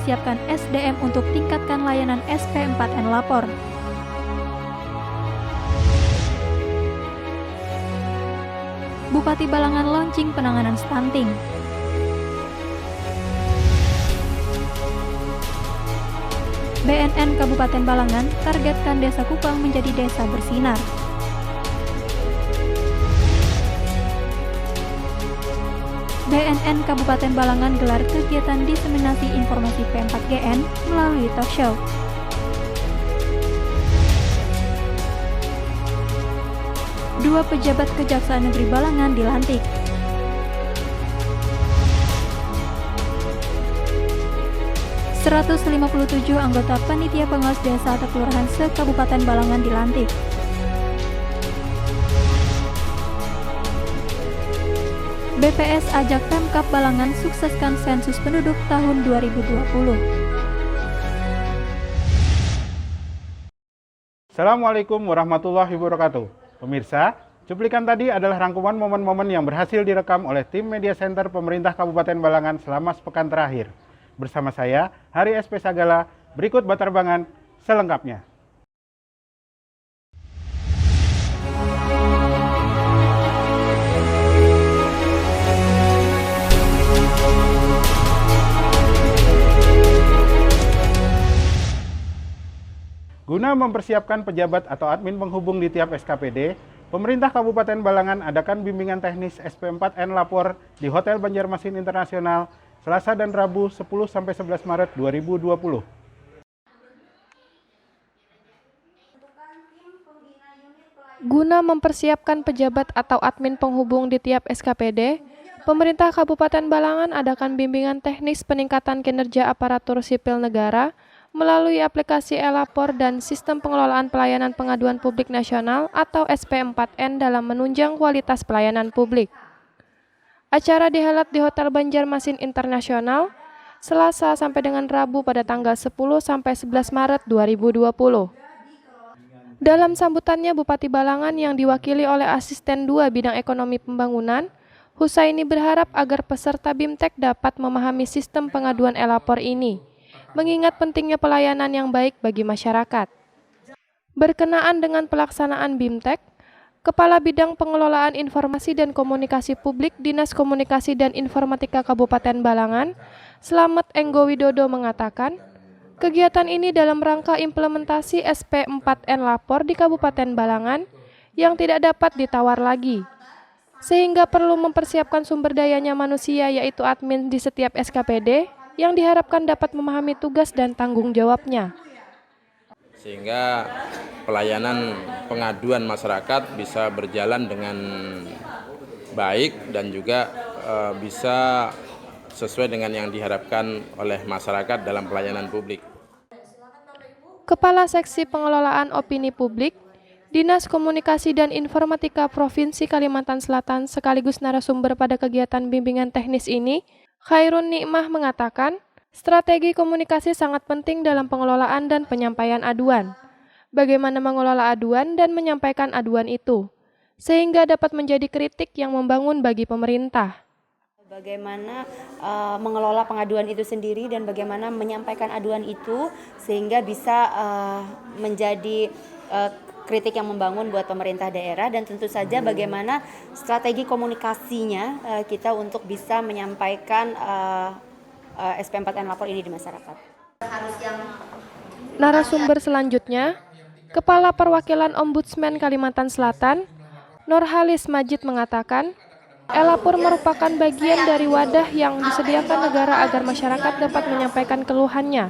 mempersiapkan SDM untuk tingkatkan layanan SP4N Lapor. Bupati Balangan launching penanganan stunting. BNN Kabupaten Balangan targetkan Desa Kupang menjadi desa bersinar. BNN Kabupaten Balangan gelar kegiatan diseminasi informasi P4GN melalui talk show. Dua pejabat Kejaksaan Negeri Balangan dilantik. ...157 anggota Panitia Pengawas Desa atau Kelurahan se-Kabupaten Balangan dilantik. BPS ajak Pemkab Balangan sukseskan sensus penduduk tahun 2020. Assalamualaikum warahmatullahi wabarakatuh. Pemirsa, cuplikan tadi adalah rangkuman momen-momen yang berhasil direkam oleh tim Media Center Pemerintah Kabupaten Balangan selama sepekan terakhir. Bersama saya, Hari SP Sagala, berikut baterbangan selengkapnya. Guna mempersiapkan pejabat atau admin penghubung di tiap SKPD, pemerintah Kabupaten Balangan adakan bimbingan teknis SP4N Lapor di Hotel Banjarmasin Internasional Selasa dan Rabu 10-11 Maret 2020. Guna mempersiapkan pejabat atau admin penghubung di tiap SKPD, pemerintah Kabupaten Balangan adakan bimbingan teknis peningkatan kinerja aparatur sipil negara melalui aplikasi e-Lapor dan Sistem Pengelolaan Pelayanan Pengaduan Publik Nasional atau SP4N dalam menunjang kualitas pelayanan publik. Acara dihelat di Hotel Banjarmasin Internasional, Selasa sampai dengan Rabu pada tanggal 10-11 Maret 2020. Dalam sambutannya, Bupati Balangan yang diwakili oleh Asisten 2 Bidang Ekonomi Pembangunan, Husaini berharap agar peserta BIMTEK dapat memahami sistem pengaduan e-Lapor ini, mengingat pentingnya pelayanan yang baik bagi masyarakat. Berkenaan dengan pelaksanaan BIMTEK, Kepala Bidang Pengelolaan Informasi dan Komunikasi Publik Dinas Komunikasi dan Informatika Kabupaten Balangan, Slamet Enggo Widodo mengatakan, kegiatan ini dalam rangka implementasi SP4N Lapor di Kabupaten Balangan yang tidak dapat ditawar lagi, sehingga perlu mempersiapkan sumber dayanya manusia yaitu admin di setiap SKPD yang diharapkan dapat memahami tugas dan tanggung jawabnya. Sehingga pelayanan pengaduan masyarakat bisa berjalan dengan baik dan juga bisa sesuai dengan yang diharapkan oleh masyarakat dalam pelayanan publik. Kepala Seksi Pengelolaan Opini Publik, Dinas Komunikasi dan Informatika Provinsi Kalimantan Selatan sekaligus narasumber pada kegiatan bimbingan teknis ini, Khairun Nikmah mengatakan, strategi komunikasi sangat penting dalam pengelolaan dan penyampaian aduan. Bagaimana mengelola aduan dan menyampaikan aduan itu, sehingga dapat menjadi kritik yang membangun bagi pemerintah. Bagaimana mengelola pengaduan itu sendiri dan bagaimana menyampaikan aduan itu sehingga bisa menjadi kritik yang membangun buat pemerintah daerah, dan tentu saja bagaimana strategi komunikasinya kita untuk bisa menyampaikan SP4N Lapor ini di masyarakat. Narasumber selanjutnya, Kepala Perwakilan Ombudsman Kalimantan Selatan, Nurhalis Majid mengatakan, e-Lapor merupakan bagian dari wadah yang disediakan negara agar masyarakat dapat menyampaikan keluhannya.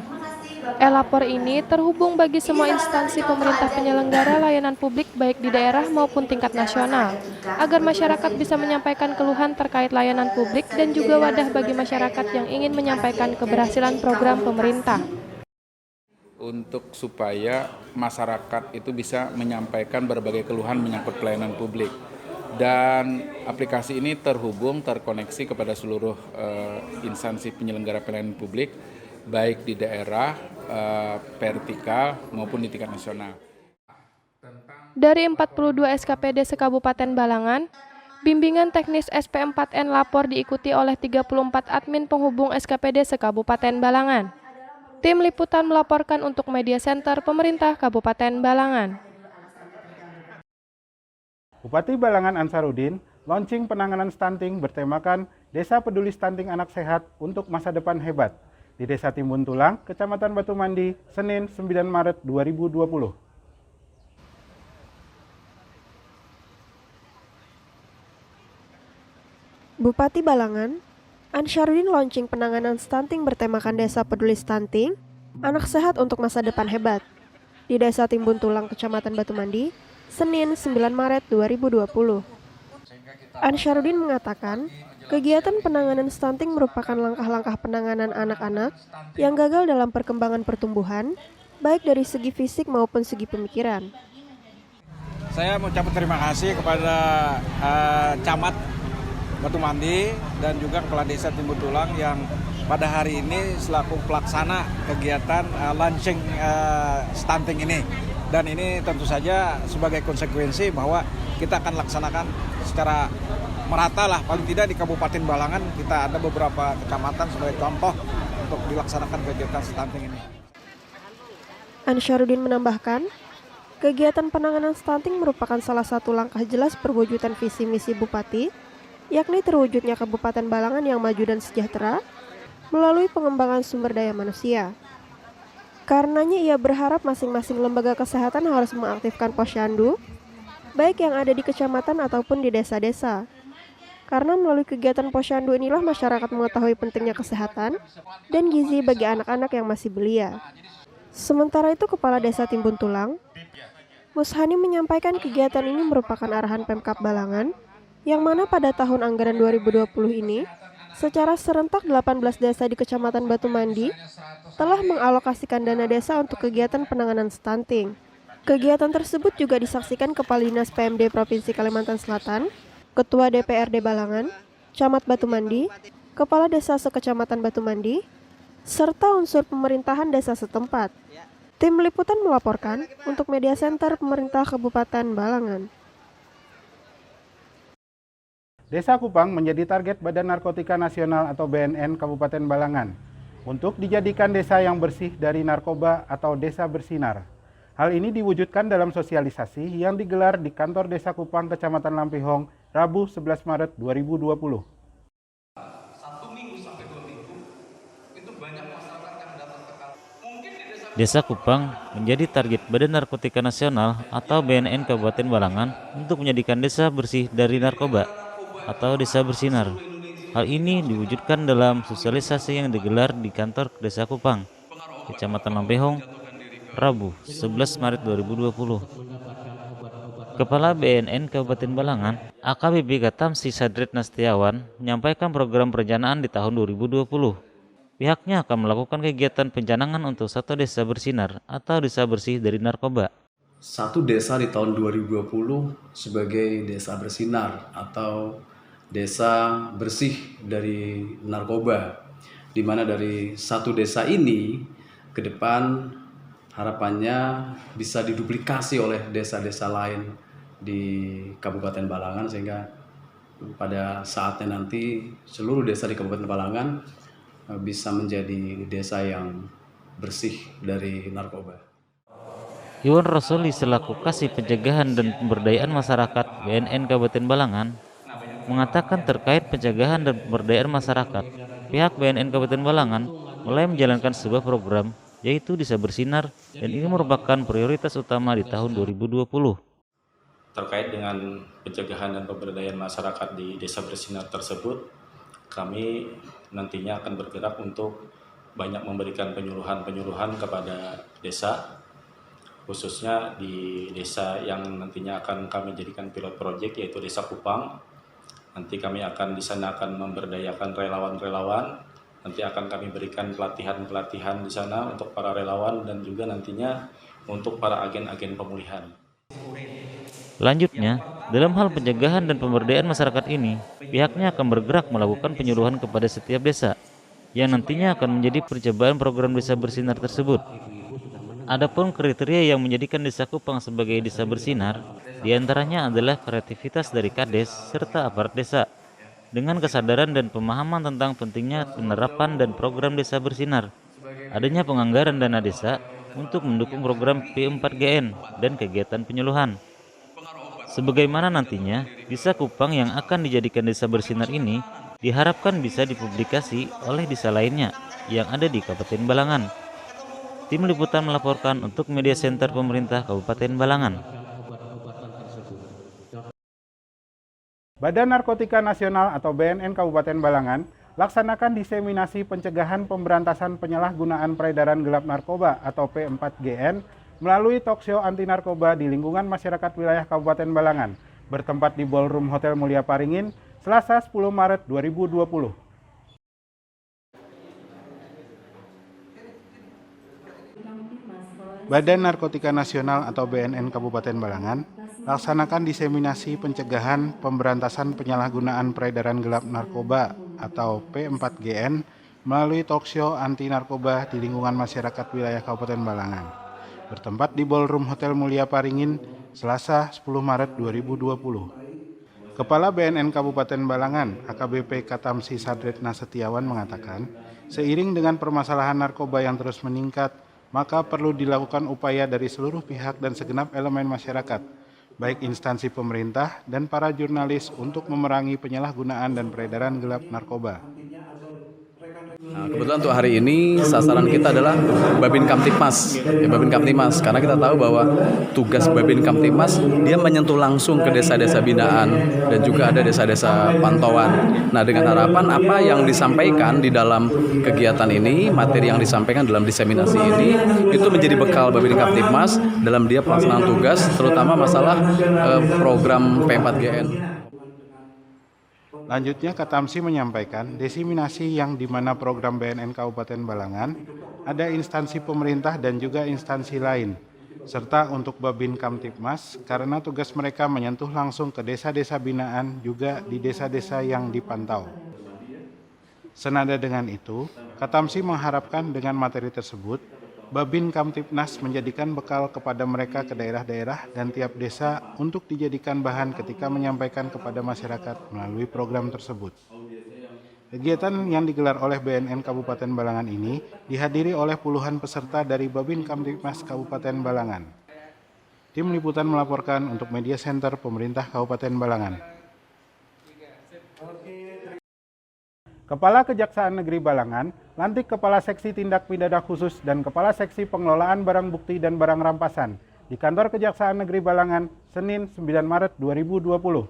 E-Lapor ini terhubung bagi semua instansi pemerintah penyelenggara layanan publik baik di daerah maupun tingkat nasional, agar masyarakat bisa menyampaikan keluhan terkait layanan publik dan juga wadah bagi masyarakat yang ingin menyampaikan keberhasilan program pemerintah. Untuk supaya masyarakat itu bisa menyampaikan berbagai keluhan menyangkut pelayanan publik. Dan aplikasi ini terkoneksi kepada seluruh instansi penyelenggara pelayanan publik, baik di daerah, vertikal maupun di tingkat nasional. Dari 42 SKPD se-Kabupaten Balangan, bimbingan teknis SP4N Lapor diikuti oleh 34 admin penghubung SKPD se-Kabupaten Balangan. Tim Liputan melaporkan untuk Media Center Pemerintah Kabupaten Balangan. Bupati Balangan Ansarudin launching penanganan stunting bertemakan Desa Peduli Stunting Anak Sehat untuk Masa Depan Hebat di Desa Timbun Tulang, Kecamatan Batu Mandi, Senin 9 Maret 2020. Bupati Balangan, Ansarudin launching penanganan stunting bertemakan Desa Peduli Stunting, Anak Sehat untuk Masa Depan Hebat di Desa Timbun Tulang, Kecamatan Batu Mandi, Senin 9 Maret 2020. Ansarudin mengatakan, kegiatan penanganan stunting merupakan langkah-langkah penanganan anak-anak yang gagal dalam perkembangan pertumbuhan, baik dari segi fisik maupun segi pemikiran. Saya mau ucapkan terima kasih kepada Camat Batu Mandi dan juga Kepala Desa Timbun Tulang yang pada hari ini selaku pelaksana kegiatan launching stunting ini. Dan ini tentu saja sebagai konsekuensi bahwa kita akan laksanakan secara merata lah, paling tidak di Kabupaten Balangan kita ada beberapa kecamatan sebagai contoh untuk dilaksanakan kegiatan stunting ini. Ansarudin menambahkan, kegiatan penanganan stunting merupakan salah satu langkah jelas perwujudan visi misi Bupati, yakni terwujudnya Kabupaten Balangan yang maju dan sejahtera melalui pengembangan sumber daya manusia. Karenanya ia berharap masing-masing lembaga kesehatan harus mengaktifkan posyandu, baik yang ada di kecamatan ataupun di desa-desa. Karena melalui kegiatan posyandu inilah masyarakat mengetahui pentingnya kesehatan dan gizi bagi anak-anak yang masih belia. Sementara itu Kepala Desa Timbun Tulang, Mushani menyampaikan kegiatan ini merupakan arahan Pemkab Balangan, yang mana pada tahun anggaran 2020 ini, secara serentak 18 desa di Kecamatan Batu Mandi telah mengalokasikan dana desa untuk kegiatan penanganan stunting. Kegiatan tersebut juga disaksikan Kepala Dinas PMD Provinsi Kalimantan Selatan, Ketua DPRD Balangan, Camat Batu Mandi, Kepala Desa Sekecamatan Batu Mandi, serta unsur pemerintahan desa setempat. Tim Liputan melaporkan untuk Media Center Pemerintah Kabupaten Balangan. Desa Kupang menjadi target Badan Narkotika Nasional atau BNN Kabupaten Balangan untuk dijadikan desa yang bersih dari narkoba atau desa bersinar. Hal ini diwujudkan dalam sosialisasi yang digelar di kantor Desa Kupang, Kecamatan Lampihong, Rabu 11 Maret 2020. Desa Kupang menjadi target Badan Narkotika Nasional atau BNN Kabupaten Balangan untuk menjadikan desa bersih dari narkoba atau desa bersinar. Hal ini diwujudkan dalam sosialisasi yang digelar di kantor Desa Kupang, Kecamatan Lampihong, Rabu 11 Maret 2020. Kepala BNN Kabupaten Balangan, AKBP Katamsi Sadrit Nastiawan, menyampaikan program perencanaan di tahun 2020. Pihaknya akan melakukan kegiatan pencanangan untuk satu desa bersinar atau desa bersih dari narkoba. Satu desa di tahun 2020 sebagai desa bersinar atau desa bersih dari narkoba, di mana dari satu desa ini ke depan harapannya bisa diduplikasi oleh desa-desa lain di Kabupaten Balangan, sehingga pada saatnya nanti seluruh desa di Kabupaten Balangan bisa menjadi desa yang bersih dari narkoba. Iwan Rosoli selaku Kasih Pencegahan dan Pemberdayaan Masyarakat BNN Kabupaten Balangan mengatakan terkait pencegahan dan pemberdayaan masyarakat, pihak BNN Kabupaten Balangan mulai menjalankan sebuah program yaitu Desa Bersinar, dan ini merupakan prioritas utama di tahun 2020. Terkait dengan pencegahan dan pemberdayaan masyarakat di Desa Bersinar tersebut, kami nantinya akan bergerak untuk banyak memberikan penyuluhan-penyuluhan kepada desa, khususnya di desa yang nantinya akan kami jadikan pilot project yaitu Desa Kupang. Nanti kami akan di sana akan memberdayakan relawan-relawan. Nanti akan kami berikan pelatihan-pelatihan di sana untuk para relawan dan juga nantinya untuk para agen-agen pemulihan. Selanjutnya, dalam hal pencegahan dan pemberdayaan masyarakat ini, pihaknya akan bergerak melakukan penyuluhan kepada setiap desa yang nantinya akan menjadi percobaan program Desa Bersinar tersebut. Adapun kriteria yang menjadikan Desa Kupang sebagai desa bersinar, diantaranya adalah kreativitas dari Kades serta aparat desa, dengan kesadaran dan pemahaman tentang pentingnya penerapan dan program Desa Bersinar, adanya penganggaran dana desa untuk mendukung program P4GN dan kegiatan penyuluhan. Sebagaimana nantinya, desa Kupang yang akan dijadikan desa bersinar ini diharapkan bisa dipublikasi oleh desa lainnya yang ada di Kabupaten Balangan. Tim Liputan melaporkan untuk Media Center Pemerintah Kabupaten Balangan. Badan Narkotika Nasional atau BNN Kabupaten Balangan laksanakan diseminasi pencegahan pemberantasan penyalahgunaan peredaran gelap narkoba atau P4GN melalui talkshow anti narkoba di lingkungan masyarakat wilayah Kabupaten Balangan bertempat di Ballroom Hotel Mulia Paringin, Selasa 10 Maret 2020. Badan Narkotika Nasional atau BNN Kabupaten Balangan laksanakan diseminasi pencegahan pemberantasan penyalahgunaan peredaran gelap narkoba atau P4GN melalui talkshow anti narkoba di lingkungan masyarakat wilayah Kabupaten Balangan bertempat di Ballroom Hotel Mulia Paringin, Selasa 10 Maret 2020. Kepala BNN Kabupaten Balangan, AKBP Katamsi Sadretna Setiawan mengatakan, seiring dengan permasalahan narkoba yang terus meningkat, maka perlu dilakukan upaya dari seluruh pihak dan segenap elemen masyarakat, baik instansi pemerintah dan para jurnalis untuk memerangi penyalahgunaan dan peredaran gelap narkoba. Nah, kebetulan untuk hari ini sasaran kita adalah Babin Kamtibmas, Babin Kamtibmas, karena kita tahu bahwa tugas Babin Kamtibmas dia menyentuh langsung ke desa-desa binaan dan juga ada desa-desa pantauan. Nah, dengan harapan apa yang disampaikan di dalam kegiatan ini, materi yang disampaikan dalam diseminasi ini, itu menjadi bekal Babin Kamtibmas dalam dia pelaksanaan tugas, terutama masalah program P4GN. Lanjutnya, Katamsi menyampaikan diseminasi yang di mana program BNN Kabupaten Balangan ada instansi pemerintah dan juga instansi lain, serta untuk Babin Kamtibmas karena tugas mereka menyentuh langsung ke desa-desa binaan juga di desa-desa yang dipantau. Senada dengan itu, Katamsi mengharapkan dengan materi tersebut, Babin Kamtibnas menjadikan bekal kepada mereka ke daerah-daerah dan tiap desa untuk dijadikan bahan ketika menyampaikan kepada masyarakat melalui program tersebut. Kegiatan yang digelar oleh BNN Kabupaten Balangan ini dihadiri oleh puluhan peserta dari Babin Kamtibmas Kabupaten Balangan. Tim Liputan melaporkan untuk Media Center Pemerintah Kabupaten Balangan. Kepala Kejaksaan Negeri Balangan, lantik Kepala Seksi Tindak Pidana Khusus dan Kepala Seksi Pengelolaan Barang Bukti dan Barang Rampasan di Kantor Kejaksaan Negeri Balangan, Senin 9 Maret 2020.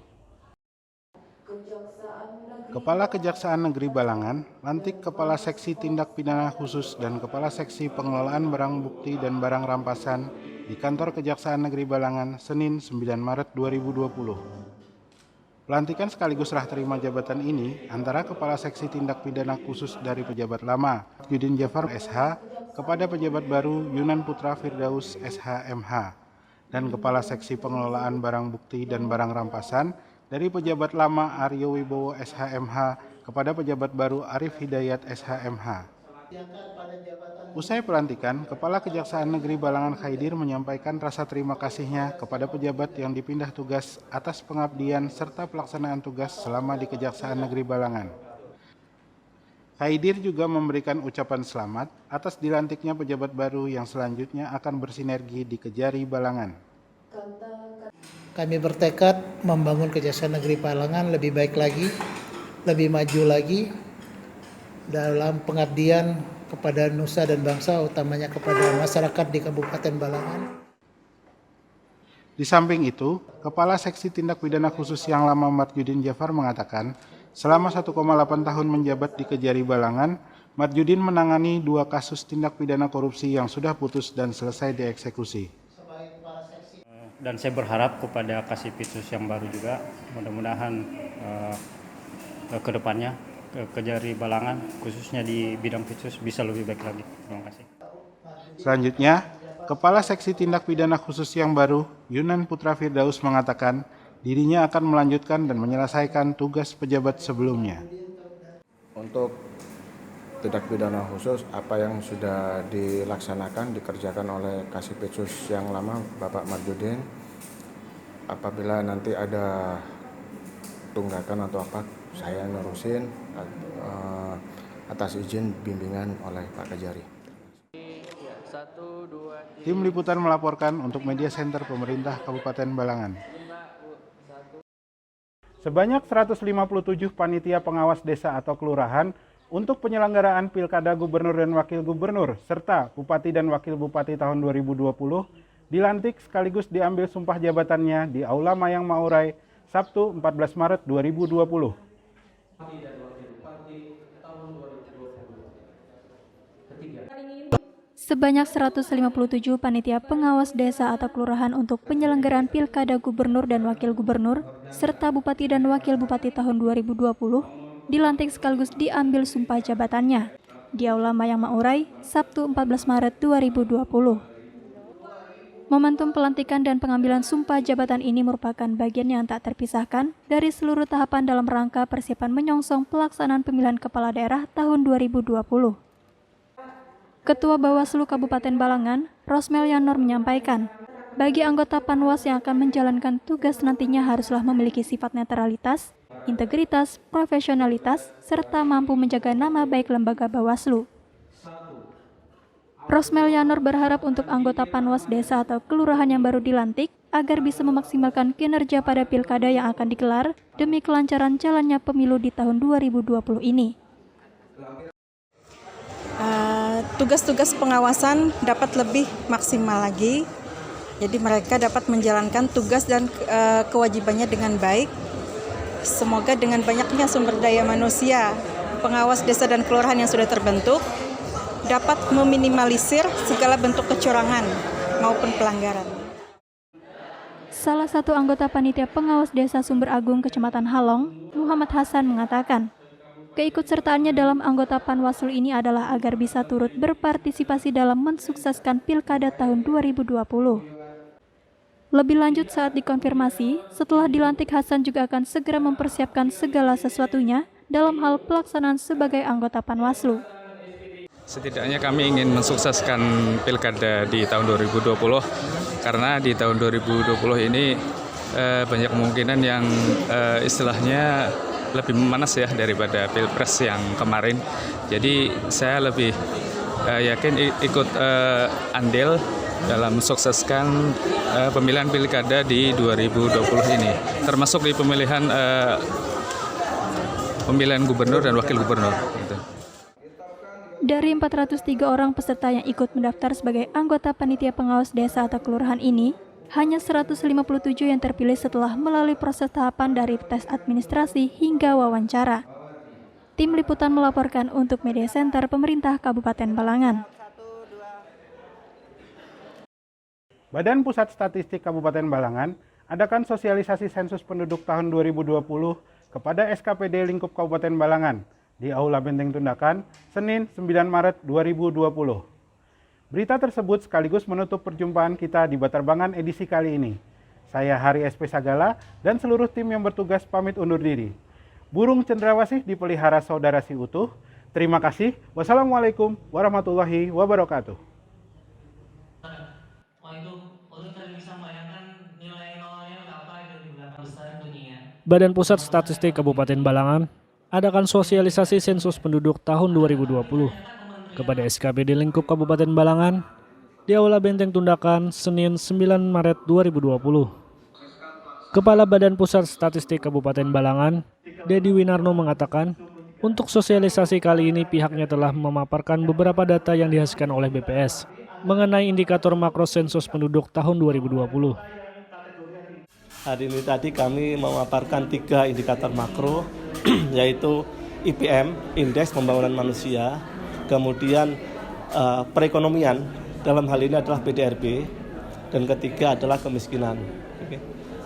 Kepala Kejaksaan Negeri Balangan, lantik Kepala Seksi Tindak Pidana Khusus dan Kepala Seksi Pengelolaan Barang Bukti dan Barang Rampasan di Kantor Kejaksaan Negeri Balangan, Senin 9 Maret 2020. Pelantikan sekaligus serah terima jabatan ini antara Kepala Seksi Tindak Pidana Khusus dari pejabat lama Yudin Jafar SH kepada pejabat baru Yunan Putra Firdaus SH MH dan Kepala Seksi Pengelolaan Barang Bukti dan Barang Rampasan dari pejabat lama Aryo Wibowo SH MH kepada pejabat baru Arif Hidayat SH MH. Usai pelantikan, Kepala Kejaksaan Negeri Balangan Khaidir menyampaikan rasa terima kasihnya kepada pejabat yang dipindah tugas atas pengabdian serta pelaksanaan tugas selama di Kejaksaan Negeri Balangan. Khaidir juga memberikan ucapan selamat atas dilantiknya pejabat baru yang selanjutnya akan bersinergi di Kejari Balangan. Kami bertekad membangun Kejaksaan Negeri Balangan lebih baik lagi, lebih maju lagi dalam pengabdian kepada nusa dan bangsa, utamanya kepada masyarakat di Kabupaten Balangan. Di samping itu, Kepala Seksi Tindak Pidana Khusus yang lama Marjudin Jafar mengatakan, selama 1,8 tahun menjabat di Kejari Balangan, Marjudin menangani 2 kasus tindak pidana korupsi yang sudah putus dan selesai dieksekusi. Dan saya berharap kepada Kasipitsus yang baru juga, mudah-mudahan ke depannya Kejari Balangan, khususnya di bidang Pitsus, bisa lebih baik lagi. Terima kasih. Selanjutnya, Kepala Seksi Tindak Pidana Khusus yang baru, Yunan Putra Firdaus mengatakan dirinya akan melanjutkan dan menyelesaikan tugas pejabat sebelumnya. Untuk tindak pidana khusus, apa yang sudah dilaksanakan, dikerjakan oleh Kasipitsus yang lama, Bapak Marjudin, apabila nanti ada tunggakan atau apa, saya nerusin atas izin bimbingan oleh Pak Kejari. Tim Liputan melaporkan untuk Media Center Pemerintah Kabupaten Balangan. Sebanyak 157 panitia pengawas desa atau kelurahan untuk penyelenggaraan Pilkada Gubernur dan Wakil Gubernur serta Bupati dan Wakil Bupati tahun 2020 dilantik sekaligus diambil sumpah jabatannya di Aula Mayang Maurai Sabtu 14 Maret 2020. Sebanyak 157 panitia pengawas desa atau kelurahan untuk penyelenggaraan Pilkada Gubernur dan Wakil Gubernur serta Bupati dan Wakil Bupati tahun 2020 dilantik sekaligus diambil sumpah jabatannya di Aula Mayang Maurai Sabtu 14 Maret 2020. Momentum pelantikan dan pengambilan sumpah jabatan ini merupakan bagian yang tak terpisahkan dari seluruh tahapan dalam rangka persiapan menyongsong pelaksanaan pemilihan kepala daerah tahun 2020. Ketua Bawaslu Kabupaten Balangan, Rosmel Yanor menyampaikan, bagi anggota Panwas yang akan menjalankan tugas nantinya haruslah memiliki sifat netralitas, integritas, profesionalitas, serta mampu menjaga nama baik lembaga Bawaslu. Rosmel Yanor berharap untuk anggota Panwas desa atau kelurahan yang baru dilantik agar bisa memaksimalkan kinerja pada pilkada yang akan digelar demi kelancaran jalannya pemilu di tahun 2020 ini. Tugas-tugas pengawasan dapat lebih maksimal lagi, jadi mereka dapat menjalankan tugas dan kewajibannya dengan baik. Semoga dengan banyaknya sumber daya manusia, pengawas desa dan kelurahan yang sudah terbentuk dapat meminimalisir segala bentuk kecurangan maupun pelanggaran. Salah satu anggota panitia pengawas desa Sumber Agung Kecamatan Halong, Muhammad Hasan mengatakan, keikutsertaannya dalam anggota Panwaslu ini adalah agar bisa turut berpartisipasi dalam mensukseskan Pilkada tahun 2020. Lebih lanjut saat dikonfirmasi, setelah dilantik Hasan juga akan segera mempersiapkan segala sesuatunya dalam hal pelaksanaan sebagai anggota Panwaslu. Setidaknya kami ingin mensukseskan Pilkada di tahun 2020 karena di tahun 2020 ini banyak kemungkinan yang istilahnya lebih memanas ya daripada Pilpres yang kemarin. Jadi saya lebih yakin ikut andil dalam mensukseskan pemilihan Pilkada di 2020 ini, termasuk di pemilihan gubernur dan wakil gubernur. Gitu. Dari 403 orang peserta yang ikut mendaftar sebagai anggota panitia pengawas desa atau kelurahan ini, hanya 157 yang terpilih setelah melalui proses tahapan dari tes administrasi hingga wawancara. Tim Liputan melaporkan untuk Media Center Pemerintah Kabupaten Balangan. Badan Pusat Statistik Kabupaten Balangan adakan sosialisasi sensus penduduk tahun 2020 kepada SKPD lingkup Kabupaten Balangan di Aula Benteng Tundakan, Senin 9 Maret 2020. Berita tersebut sekaligus menutup perjumpaan kita di Batarbangan edisi kali ini. Saya Hari SP Sagala dan seluruh tim yang bertugas pamit undur diri. Burung cendrawasih dipelihara saudara si utuh. Terima kasih. Wassalamualaikum warahmatullahi wabarakatuh. Badan Pusat Statistik Kabupaten Balangan adakan sosialisasi sensus penduduk tahun 2020 kepada SKPD lingkup Kabupaten Balangan di Aula Benteng Tundakan, Senin 9 Maret 2020. Kepala Badan Pusat Statistik Kabupaten Balangan, Dedi Winarno mengatakan, untuk sosialisasi kali ini pihaknya telah memaparkan beberapa data yang dihasilkan oleh BPS mengenai indikator makro sensus penduduk tahun 2020. Hari ini tadi kami memaparkan 3 indikator makro, yaitu IPM, Indeks Pembangunan Manusia, kemudian perekonomian, dalam hal ini adalah PDRB, dan ketiga adalah kemiskinan.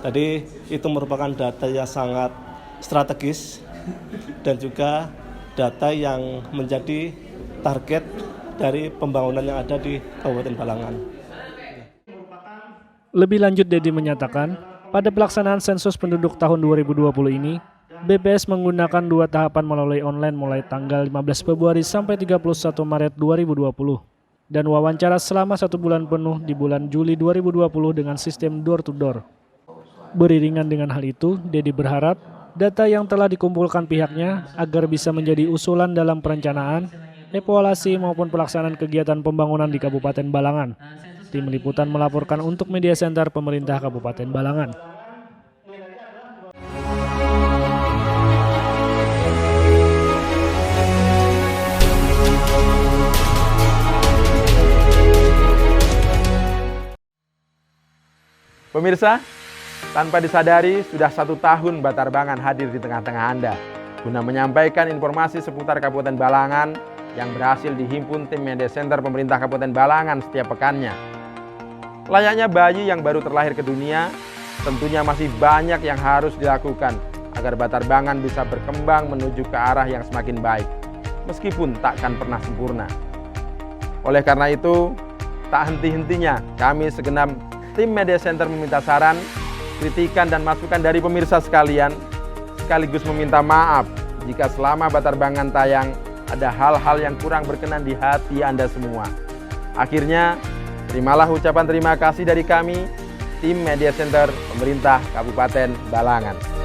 Tadi itu merupakan data yang sangat strategis dan juga data yang menjadi target dari pembangunan yang ada di Kabupaten Balangan. Lebih lanjut, Dedi menyatakan, pada pelaksanaan sensus penduduk tahun 2020 ini, BPS menggunakan 2 tahapan melalui online mulai tanggal 15 Februari sampai 31 Maret 2020 dan wawancara selama 1 bulan penuh di bulan Juli 2020 dengan sistem door-to-door. Beriringan dengan hal itu, Dedi berharap data yang telah dikumpulkan pihaknya agar bisa menjadi usulan dalam perencanaan evaluasi maupun pelaksanaan kegiatan pembangunan di Kabupaten Balangan. Tim liputan melaporkan untuk Media Center Pemerintah Kabupaten Balangan. Pemirsa, tanpa disadari sudah 1 tahun Batarbangan hadir di tengah-tengah Anda guna menyampaikan informasi seputar Kabupaten Balangan yang berhasil dihimpun tim Media Center Pemerintah Kabupaten Balangan setiap pekannya. Layaknya bayi yang baru terlahir ke dunia, tentunya masih banyak yang harus dilakukan agar Batarbangan bisa berkembang menuju ke arah yang semakin baik, meskipun takkan pernah sempurna. Oleh karena itu, tak henti-hentinya kami segenap tim Media Center meminta saran, kritikan dan masukan dari pemirsa sekalian, sekaligus meminta maaf jika selama Batarbangan tayang ada hal-hal yang kurang berkenan di hati Anda semua. Akhirnya, terimalah ucapan terima kasih dari kami, tim Media Center Pemerintah Kabupaten Balangan.